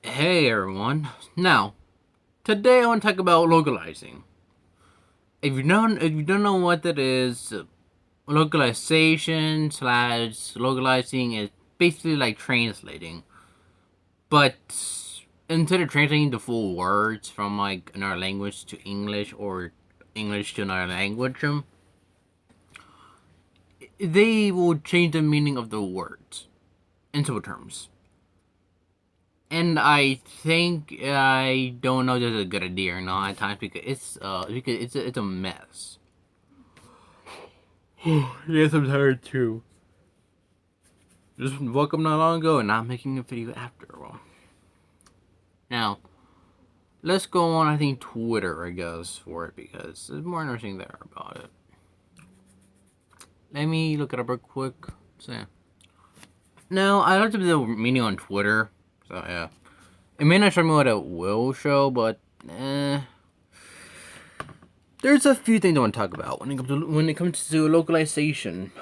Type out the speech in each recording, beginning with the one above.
Hey everyone. Now, today I want to talk about localizing. If you don't know what that is, localization slash localizing is basically like translating. But instead of translating the full words from like another language to English or English to another language, they will change the meaning of the words in simple terms. And I think I don't know if this is a good idea or not at times because it's a mess. Yes, I'm tired too. Just woke up not long ago and not making a video after all. Now, let's go on. I think Twitter, I guess, for it because there's more interesting there about it. Let me look it up real quick. So, yeah. Now, I looked up the meaning on Twitter. So yeah, it may not show me what it will show, but there's a few things I want to talk about when it comes to localization.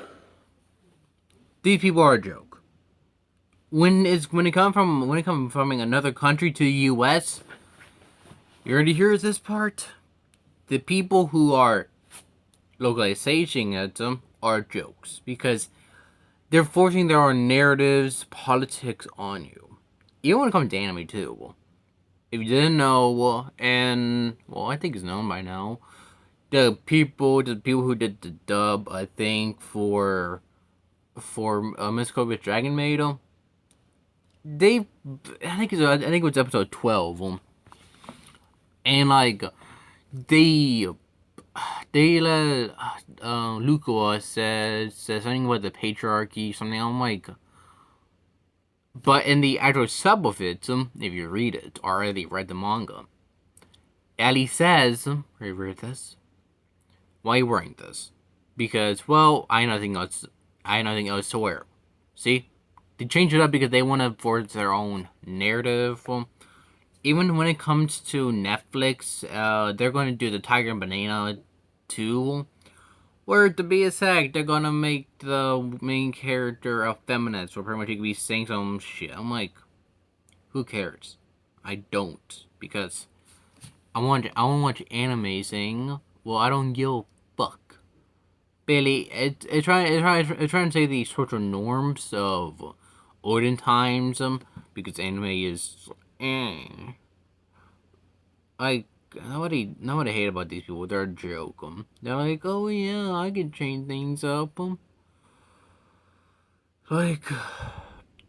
These people are a joke. When it comes from another country to the U.S., you already hear this part. The people who are localizing it are jokes because they're forcing their own narratives, politics on you. Even when it comes to anime too. If you didn't know, and well, I think it's known by now. The people who did the dub, I think for Miss Kobe's Dragon Maid, they, I think it was episode 12, and like they they let Luca said something about the patriarchy, something. I'm like, but in the actual sub of it, if you read it or already read the manga, Ali says, read this. Why are you wearing this? Because, well, I had nothing else. I had nothing else to wear. See, they change it up because they want to force their own narrative. Even when it comes to Netflix, they're going to do the Tiger and Banana 2, where to be exact, they're gonna make the main character a feminist, so pretty much he could be saying some shit. I'm like, who cares? I don't, because I want to watch anime saying, well, I don't give a fuck. Bailey, it's trying to say the social norms of olden times, because anime is, like, nobody hate about these people. They're a joke. They're like, oh yeah, I can change things up. Like,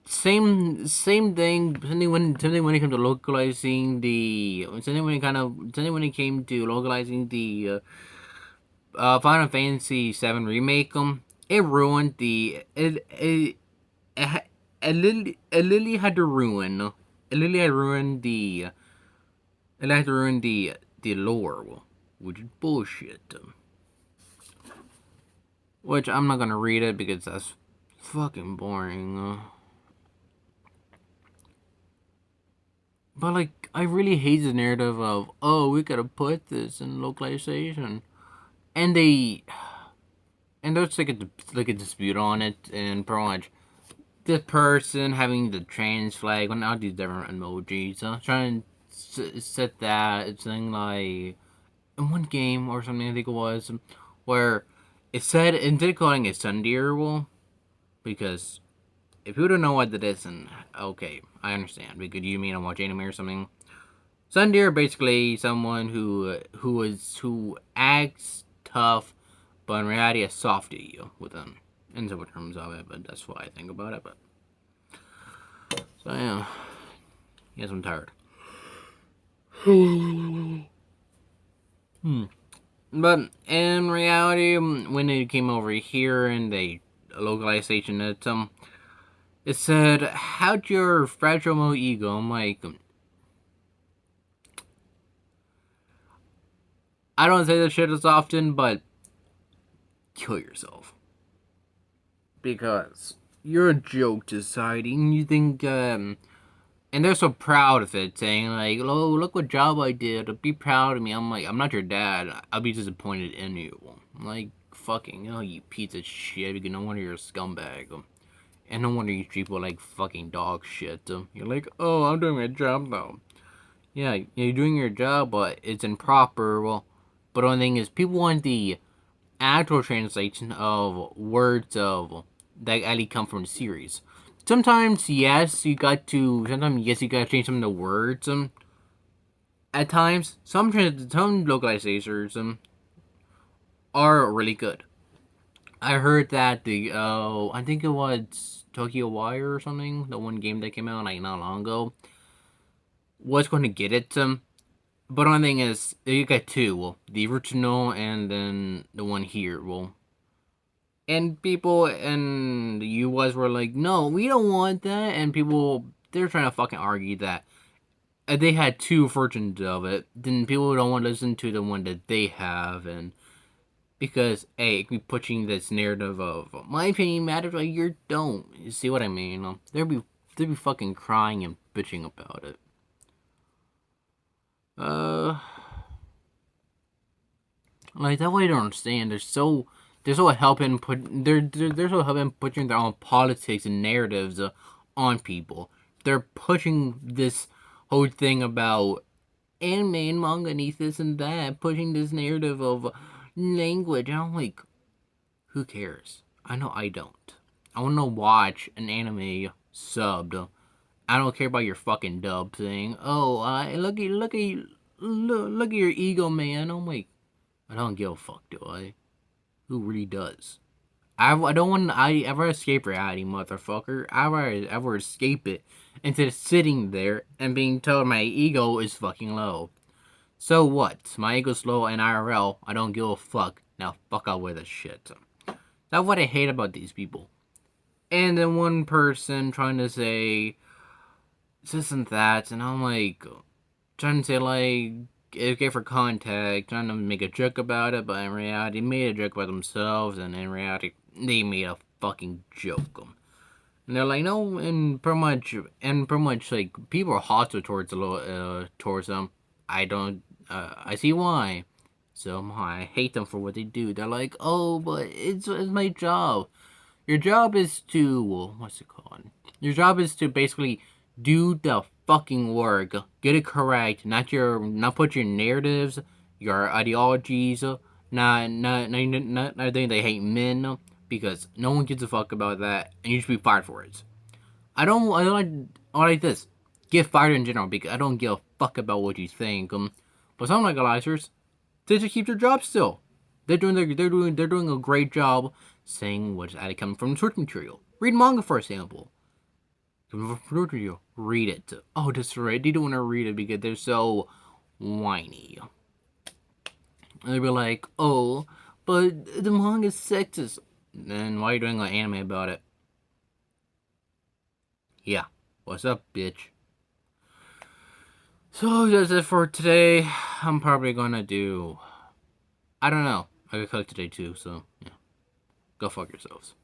same thing. Something when it comes to localizing the something when it came to localizing the Final Fantasy VII remake. It ruined the it literally had to ruin. It literally had ruined the. It had to ruin the lore, which is bullshit. Which I'm not gonna read it because that's fucking boring. But like, I really hate the narrative of, oh, we gotta put this in localization, and there's like a dispute on it, and pretty much the person having the trans flag on all these different emojis, trying to set that it's something like in one game or something I think it was, where it said instead of calling it Sundeer, well, because if you don't know what that is, then okay, I understand. Because you mean to watch anime or something. Sundeer basically someone who acts tough, but in reality a softy with them. In simple terms of it, but that's what I think about it. But so yeah, yes, I'm tired. But in reality, when they came over here and they localization it said, how'd your fragile ego? I'm like, I don't say this shit as often, but kill yourself. Because you're a joke to society, and you think, and they're so proud of it, saying, like, oh, look what job I did, be proud of me. I'm like, I'm not your dad, I'll be disappointed in you. I'm like, fucking, you piece of shit, because no wonder you're a scumbag. And no wonder you treat people like fucking dog shit. You're like, oh, I'm doing my job though. Yeah, you're doing your job, but it's improper. Well, but the only thing is, people want the actual translation of words of that actually come from the series. Sometimes, yes, you got to. Sometimes, yes, you got to change some of the words. At times, some localizations are really good. I heard that the I think it was Tokyo Wire or something, the one game that came out like not long ago, was going to get it. But one thing is, you got two. Well, the original and then the one here. Well, and people in the U.S. were like, no, we don't want that. And people, they're trying to fucking argue that they had two versions of it. Then people don't want to listen to the one that they have. And because, hey, it be pushing this narrative of my opinion matters, like your don't. You see what I mean? They'd be fucking crying and bitching about it. Uh, like that way I don't understand. They're so helping they're so helping pushing their own politics and narratives on people. They're pushing this whole thing about anime and manga and this and that, pushing this narrative of language. And I'm like, who cares? I know I don't. I want to watch an anime subbed. I don't care about your fucking dub thing. Oh, look at your ego, man. I'm like, I don't give a fuck, do I? Who really does? I don't want. I ever escape reality, motherfucker. I ever escape it instead of sitting there and being told my ego is fucking low. So what? My ego's low in IRL. I don't give a fuck. Now fuck out with this shit. That's what I hate about these people. And then one person trying to say this and that, and I'm like, trying to say like, okay for contact, trying to make a joke about it, but in reality, they made a joke about themselves, and in reality, they made a fucking joke. And they're like, no, and pretty much, like, people are hostile towards them. I see why. So I hate them for what they do. They're like, oh, but it's my job. Your job is to, what's it called? Your job is to basically do the fucking work, get it correct, not put your narratives, your ideologies, not think they hate men, because no one gives a fuck about that, and you should be fired for it. I don't like this. Get fired in general because I don't give a fuck about what you think. But some legalizers, they just keep their job still. They're doing a great job saying what's actually coming from the source material. Read manga, for example. Read it. Oh, that's right. They don't want to read it because they're so whiny. And they'll be like, oh, but the manga is sexist. Then why are you doing an anime about it? Yeah. What's up, bitch? So that's it for today. I'm probably gonna do. I don't know. I could cook today too, so yeah. Go fuck yourselves.